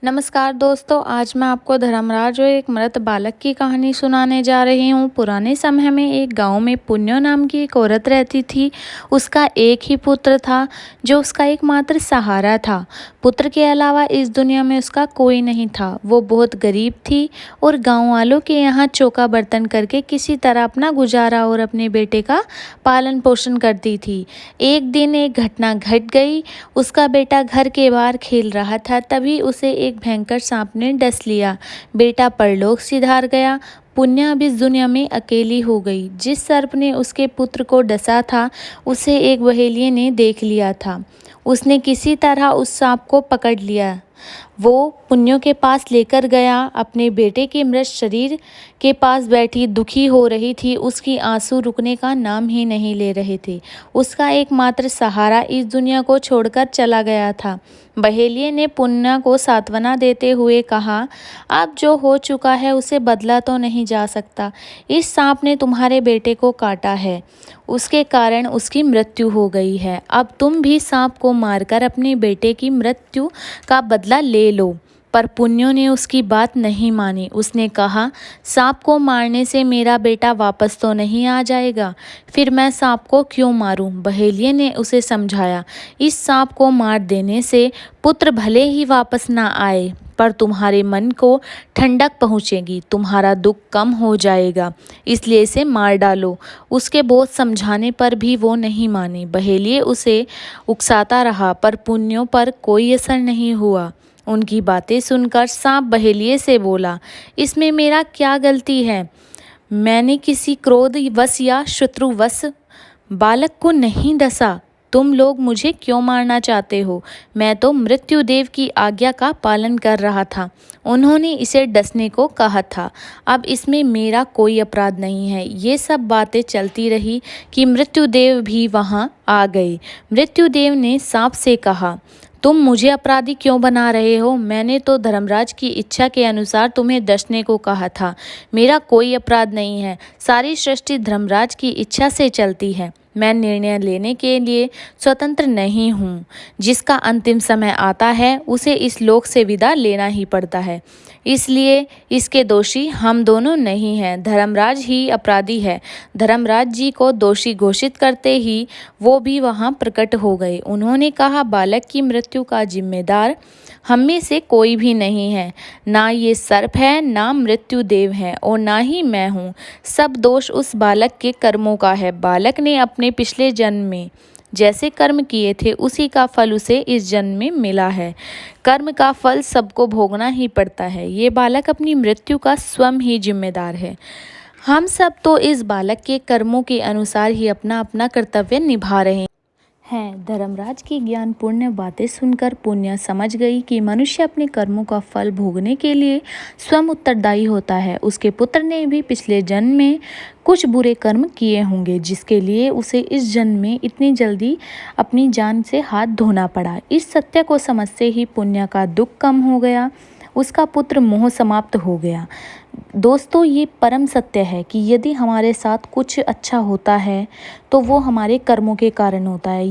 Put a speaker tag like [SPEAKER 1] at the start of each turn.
[SPEAKER 1] नमस्कार दोस्तों, आज मैं आपको धर्मराज और एक मृत बालक की कहानी सुनाने जा रही हूँ। पुराने समय में एक गांव में पुन्यो नाम की एक औरत रहती थी। उसका एक ही पुत्र था जो उसका एकमात्र सहारा था। पुत्र के अलावा इस दुनिया में उसका कोई नहीं था। वो बहुत गरीब थी और गांव वालों के यहाँ चौका बर्तन करके किसी तरह अपना गुजारा और अपने बेटे का पालन पोषण करती थी। एक दिन एक घटना घट गई। उसका बेटा घर के बाहर खेल रहा था, तभी उसे एक भयंकर सांप ने डस लिया। बेटा परलोक सिधार गया। पुन्या अब इस दुनिया में अकेली हो गई। जिस सर्प ने उसके पुत्र को डसा था, उसे एक बहेलिये ने देख लिया था। उसने किसी तरह उस सांप को पकड़ लिया। वो पुन्यो के पास लेकर गया। अपने बेटे के मृत शरीर के पास बैठी दुखी हो रही थी। उसकी आंसू रुकने का नाम ही नहीं ले रहे थे। उसका एकमात्र सहारा इस दुनिया को छोड़कर चला गया था। बहेलिये ने पुन्या को सांत्वना देते हुए कहा, अब जो हो चुका है उसे बदला तो नहीं जा सकता। इस सांप ने तुम्हारे बेटे को काटा है, उसके कारण उसकी मृत्यु हो गई है। अब तुम भी सांप को मारकर अपने बेटे की मृत्यु का बदला ले लो। पर पुन्यो ने उसकी बात नहीं मानी। उसने कहा, सांप को मारने से मेरा बेटा वापस तो नहीं आ जाएगा, फिर मैं सांप को क्यों मारूं? बहेलिये ने उसे समझाया, इस सांप को मार देने से पुत्र भले ही वापस ना आए, पर तुम्हारे मन को ठंडक पहुँचेगी, तुम्हारा दुख कम हो जाएगा, इसलिए इसे मार डालो। उसके बहुत समझाने पर भी वो नहीं माने। बहेलिये उसे उकसाता रहा, पर पुन्यो पर कोई असर नहीं हुआ। उनकी बातें सुनकर सांप बहेलिये से बोला, इसमें मेरा क्या गलती है? मैंने किसी क्रोधवश या शत्रुवश बालक को नहीं डसा। तुम लोग मुझे क्यों मारना चाहते हो? मैं तो मृत्युदेव की आज्ञा का पालन कर रहा था। उन्होंने इसे डसने को कहा था। अब इसमें मेरा कोई अपराध नहीं है। ये सब बातें चलती रही कि मृत्युदेव भी वहाँ आ गए। मृत्युदेव ने सांप से कहा, तुम मुझे अपराधी क्यों बना रहे हो? मैंने तो धर्मराज की इच्छा के अनुसार तुम्हें डसने को कहा था। मेरा कोई अपराध नहीं है। सारी सृष्टि धर्मराज की इच्छा से चलती है। मैं निर्णय लेने के लिए स्वतंत्र नहीं हूँ। जिसका अंतिम समय आता है उसे इस लोक से विदा लेना ही पड़ता है। इसलिए इसके दोषी हम दोनों नहीं हैं, धर्मराज ही अपराधी है। धर्मराज जी को दोषी घोषित करते ही वो भी वहाँ प्रकट हो गए। उन्होंने कहा, बालक की मृत्यु का जिम्मेदार हम में से कोई भी नहीं है। ना ये सर्प है, ना मृत्युदेव है और ना ही मैं हूँ। सब दोष उस बालक के कर्मों का है। बालक ने अपने पिछले जन्म में जैसे कर्म किए थे उसी का फल उसे इस जन्म में मिला है। कर्म का फल सबको भोगना ही पड़ता है। ये बालक अपनी मृत्यु का स्वयं ही जिम्मेदार है। हम सब तो इस बालक के कर्मों के अनुसार ही अपना अपना कर्तव्य निभा रहे हैं। धर्मराज की ज्ञानपूर्ण बातें सुनकर पुन्या समझ गई कि मनुष्य अपने कर्मों का फल भोगने के लिए स्वयं उत्तरदायी होता है। उसके पुत्र ने भी पिछले जन्म में कुछ बुरे कर्म किए होंगे, जिसके लिए उसे इस जन्म में इतनी जल्दी अपनी जान से हाथ धोना पड़ा। इस सत्य को समझते ही पुन्या का दुख कम हो गया। उसका पुत्र मोह समाप्त हो गया। दोस्तों, ये परम सत्य है कि यदि हमारे साथ कुछ अच्छा होता है तो वो हमारे कर्मों के कारण होता है।